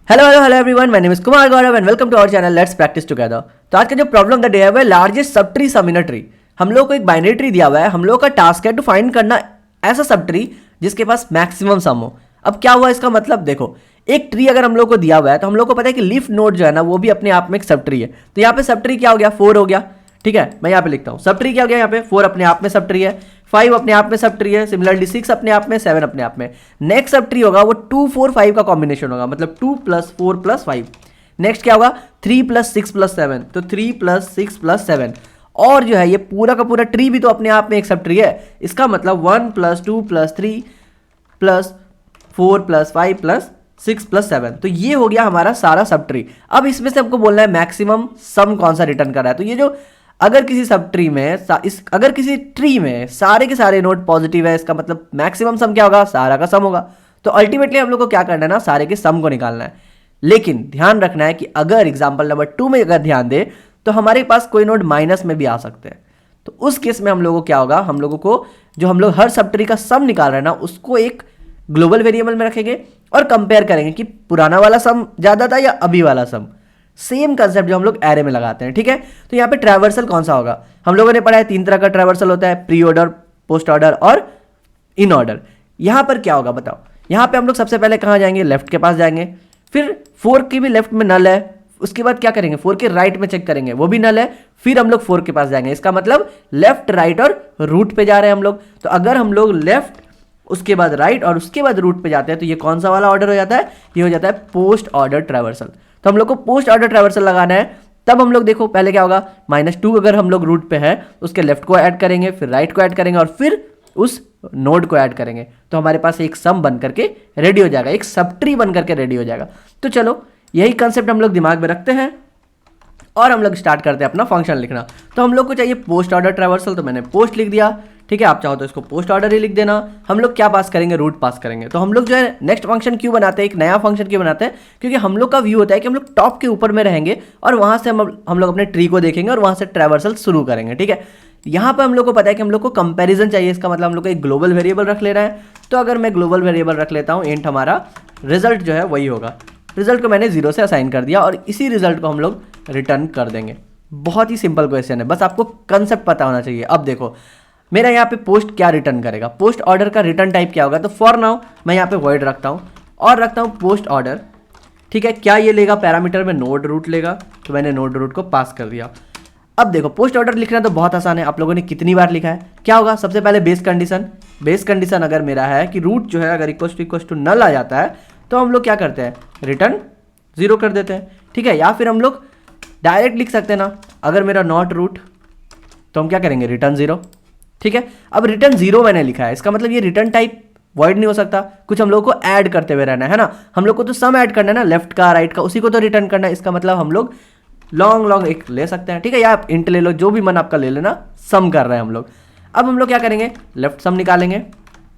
Hello hello hello everyone, my name is Kumar Gaurav and welcome to our channel let's practice together. तो आज का जो problem the day है वो largest sub tree some in a tree. हम लोग को एक बाइनरी ट्री दिया हुआ है, हम लोग का टास्क है टू फाइंड करना ऐसा सब ट्री जिसके पास मैक्सिमम सम हो। अब क्या हुआ इसका मतलब, देखो एक ट्री अगर हम लोग को दिया हुआ है तो हम लोग को पता है कि लीफ नोड जो है ना वो भी अपने आप में एक सब ट्री है। तो यहाँ पे सब ट्री क्या हो गया, 4 हो गया। ठीक है, मैं यहाँ पे लिखता हूँ सब ट्री क्या हो गया, यहाँ पे 4 अपने आप में सब ट्री है, 5 अपने आप में सब ट्री है, सिमिलरली 6 अपने आप में, 7 अपने आप में। नेक्स्ट सब ट्री होगा वो 2 4 5 का कॉम्बिनेशन होगा, मतलब 2 + 4 + 5। नेक्स्ट क्या होगा 3 + 6 + 7, तो 3 + 6 + 7। और जो है ये पूरा का पूरा ट्री भी तो अपने आप में एक सब ट्री है। इसका मतलब 1 + 2 + 3 + 4 + 5 + 6 + 7, तो ये हो गया हमारा सारा सब ट्री। अब इसमें से हमको बोलना है मैक्सिमम सम कौन सा रिटर्न कर रहा है। तो ये जो अगर किसी सब ट्री में अगर किसी ट्री में सारे के सारे नोड पॉजिटिव है, इसका मतलब मैक्सिमम सम क्या होगा, सारा का सम होगा। तो अल्टीमेटली हम लोग को क्या करना है ना, सारे के सम को निकालना है। लेकिन ध्यान रखना है कि अगर एग्जाम्पल नंबर 2 में अगर ध्यान दे तो हमारे पास कोई नोड माइनस में भी आ सकते हैं। तो उस केस में हम लोगों को क्या होगा, हम लोगों को जो हम लोग हर सब ट्री का सम निकाल रहे हैं ना उसको एक ग्लोबल वेरिएबल में रखेंगे और कंपेयर करेंगे कि पुराना वाला सम ज्यादा था या अभी वाला सम। सेम कंसेप्ट जो हम लोग एरे में लगाते हैं। ठीक है, तो यहाँ पे ट्रैवर्सल कौन सा होगा, हम लोगों ने पढ़ा है 3 तरह का ट्रैवर्सल होता है, प्री ऑर्डर, पोस्ट ऑर्डर और इन ऑर्डर। यहाँ पर क्या होगा बताओ, यहाँ पे हम लोग सबसे पहले कहाँ जाएंगे, लेफ्ट के पास जाएंगे, फिर 4 की भी लेफ्ट में नल है, उसके बाद क्या करेंगे 4 के राइट में चेक करेंगे, वो भी नल है, फिर हम लोग 4 के पास जाएंगे। इसका मतलब लेफ्ट राइट और रूट पे जा रहे हैं हम लोग। तो अगर हम लोग लेफ्ट उसके बाद राइट और उसके बाद रूट पे जाते हैं तो ये कौन सा वाला ऑर्डर हो जाता है, ये हो जाता है पोस्ट ऑर्डर ट्रैवर्सल। तो हम लोग को पोस्ट ऑर्डर ट्रैवर्सल लगाना है। तब हम लोग देखो पहले क्या होगा, -2 अगर हम लोग रूट पे है उसके लेफ्ट को ऐड करेंगे, फिर राइट को ऐड करेंगे और फिर उस नोड को ऐड करेंगे, तो हमारे पास एक सम बन करके रेडी हो जाएगा, एक सब ट्री बन करके रेडी हो जाएगा। तो चलो यही कंसेप्ट हम लोग दिमाग में रखते हैं और हम लोग स्टार्ट करते हैं अपना फंक्शन लिखना। तो हम लोग को चाहिए पोस्ट ऑर्डर ट्रैवर्सल, तो मैंने पोस्ट लिख दिया। ठीक है, आप चाहो तो इसको पोस्ट ऑर्डर ही लिख देना। हम लोग क्या पास करेंगे, रूट पास करेंगे। तो हम लोग जो है नेक्स्ट फंक्शन क्यों बनाते हैं, एक नया फंक्शन क्यों बनाते हैं, क्योंकि हम लोग का व्यू होता है कि हम लोग टॉप के ऊपर में रहेंगे और वहां से हम लोग अपने ट्री को देखेंगे और वहां से ट्रैवर्सल शुरू करेंगे। ठीक है, यहाँ पर हम लोग को पता है कि हम लोग को कंपैरिजन चाहिए, इसका मतलब हम लोग को एक ग्लोबल वेरिएबल रख लेना है। तो अगर मैं ग्लोबल वेरिएबल रख लेता हूँ, इंट हमारा रिजल्ट जो है वही होगा। रिजल्ट को मैंने 0 से असाइन कर दिया और इसी रिजल्ट को हम लोग रिटर्न कर देंगे। बहुत ही सिंपल क्वेश्चन है, बस आपको कंसेप्ट पता होना चाहिए। अब देखो मेरा यहाँ पे पोस्ट क्या रिटर्न करेगा, पोस्ट ऑर्डर का रिटर्न टाइप क्या होगा। तो फॉर नाउ मैं यहाँ पे वॉइड रखता हूँ और रखता हूँ पोस्ट ऑर्डर। ठीक है, क्या ये लेगा पैरामीटर में नोड रूट लेगा, तो मैंने नोड रूट को पास कर दिया। अब देखो पोस्ट ऑर्डर लिखना तो बहुत आसान है, आप लोगों ने कितनी बार लिखा है। क्या होगा, सबसे पहले बेस कंडीशन अगर मेरा है कि रूट जो है अगर इक्वल टू नल आ जाता है तो हम लोग क्या करते हैं, रिटर्न 0 कर देते हैं। ठीक है, या फिर हम लोग डायरेक्ट लिख सकते हैं ना, अगर मेरा नॉट रूट तो हम क्या करेंगे, रिटर्न 0। ठीक है, अब रिटर्न 0 मैंने लिखा है, इसका मतलब ये रिटर्न टाइप वॉइड नहीं हो सकता, कुछ हम लोग को ऐड करते हुए रहना है ना। हम लोग को तो सम ऐड करना है ना, लेफ्ट का राइट का, उसी को तो रिटर्न करना है। इसका मतलब हम लोग लॉन्ग एक ले सकते हैं। ठीक है, या आप इंट ले लो, जो भी मन आपका ले लेना, सम कर रहे हैं हम लोग। अब हम लोग क्या करेंगे, लेफ्ट सम निकालेंगे।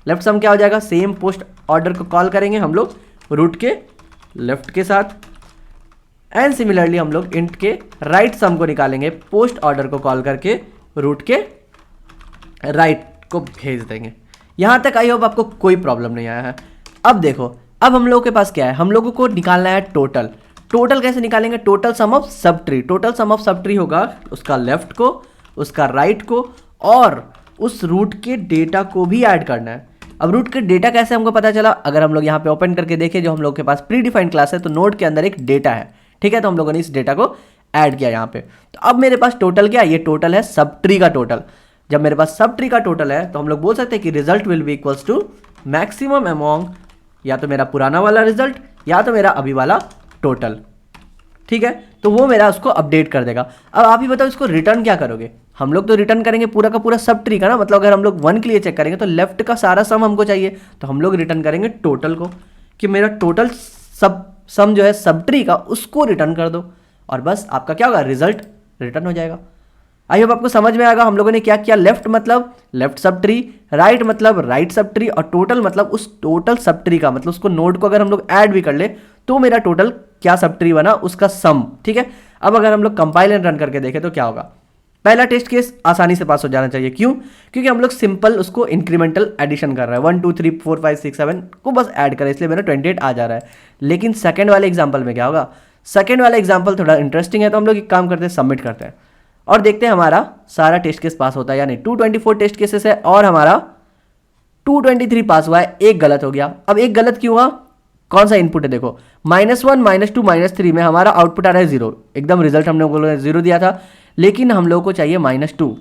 लेफ्ट सम क्या हो जाएगा, सेम पोस्ट ऑर्डर को कॉल करेंगे हम लोग रूट के लेफ्ट के साथ, एंड सिमिलरली हम लोग इंट के राइट सम को निकालेंगे पोस्ट ऑर्डर को कॉल करके रूट के राइट को भेज देंगे। यहां तक आई होप आपको कोई प्रॉब्लम नहीं आया है। अब देखो, अब हम लोगों के पास क्या है, हम लोगों को निकालना है टोटल। टोटल कैसे निकालेंगे, total sum of sub tree. Total sum of sub tree होगा उसका लेफ्ट को, उसका राइट को और उस रूट के डेटा को भी ऐड करना है। अब रूट के डेटा कैसे हमको पता चला, अगर हम लोग यहाँ पे ओपन करके देखें, जो हम लोग के पास प्री डिफाइंड क्लास है, तो नोड के अंदर एक डेटा है। ठीक है, तो हम लोगों ने इस डेटा को ऐड किया यहाँ पे। तो अब मेरे पास टोटल क्या है, ये टोटल है सब ट्री का टोटल। जब मेरे पास सब ट्री का टोटल है तो हम लोग बोल सकते हैं कि result will be equals to maximum among या तो मेरा पुराना वाला रिजल्ट या तो मेरा अभी वाला टोटल। ठीक है, तो वो मेरा उसको अपडेट कर देगा। अब आप ही बताओ इसको रिटर्न क्या करोगे, हम लोग तो रिटर्न करेंगे पूरा का पूरा सब ट्री का ना, मतलब अगर हम लोग 1 के लिए चेक करेंगे तो लेफ्ट का सारा सम हमको चाहिए, तो हम लोग रिटर्न करेंगे टोटल को, कि मेरा टोटल सब सम जो है सब ट्री का उसको रिटर्न कर दो और बस आपका क्या होगा, रिजल्ट रिटर्न हो जाएगा। आई होप आपको समझ में आएगा हम लोगों ने क्या किया। लेफ्ट मतलब लेफ्ट सब ट्री, राइट मतलब राइट सब ट्री और टोटल मतलब उस टोटल सब ट्री का, मतलब उसको नोड को अगर हम लोग ऐड भी कर ले तो मेरा टोटल क्या सब ट्री बना, उसका सम। ठीक है, अब अगर हम लोग कंपाइल एंड रन करके देखें तो क्या होगा, पहला टेस्ट केस आसानी से पास हो जाना चाहिए। क्यों? क्योंकि हम लोग सिंपल उसको इंक्रीमेंटल एडिशन कर रहे हैं, 1 2 3 4 5 6 7 को बस ऐड करें, इसलिए मेरा 28 आ जा रहा है। लेकिन सेकंड वाले एग्जाम्पल में क्या होगा? सेकंड वाला एग्जाम्पल थोड़ा इंटरेस्टिंग है, तो हम लोग एक काम करते हैं, सबमिट करते हैं और देखते हैं हमारा सारा टेस्ट केस पास होता है या नहीं। 224 टेस्ट केसेस है और हमारा 223 पास हुआ है, एक गलत हो गया। अब एक गलत क्यों हुआ? कौन सा इनपुट है? देखो -1 -2 -3 में हमारा आउटपुट आ रहा है 0, एकदम रिजल्ट हमने लोगों ने 0 दिया था, लेकिन हम लोगों को चाहिए -2।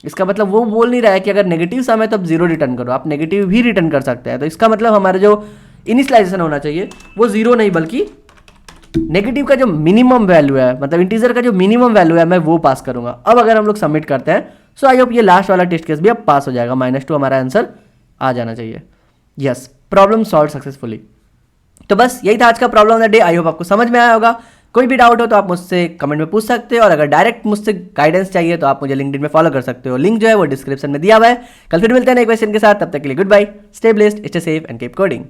इसका मतलब वो बोल नहीं रहा है कि अगर नेगेटिव सम है तब 0 रिटर्न करो, आप नेगेटिव भी रिटर्न कर सकते हैं। तो इसका मतलब हमारा जो इनिशियलाइजेशन होना चाहिए वो 0 नहीं बल्कि नेगेटिव का जो मिनिमम वैल्यू है, मतलब इंटीजर का जो मिनिमम वैल्यू है, मैं वो पास करूंगा। अब अगर हम लोग सबमिट करते हैं, सो आई होप ये लास्ट वाला टेस्ट केस भी अब पास हो जाएगा, -2 हमारा आंसर आ जाना चाहिए। Yes, problem solve successfully. तो बस यही था आज का problem of the day. I hope आपको समझ में आया होगा। कोई भी डाउट हो तो आप मुझसे कमेंट में पूछ सकते हो, और अगर डायरेक्ट मुझसे गाइडेंस चाहिए तो आप मुझे लिंक्डइन में फॉलो कर सकते हो, लिंक जो है वो डिस्क्रिप्शन में दिया हुआ है। कल फिर मिलते हैं नए क्वेश्चन के साथ, तब तक के लिए good bye, stay blessed, stay safe and keep coding.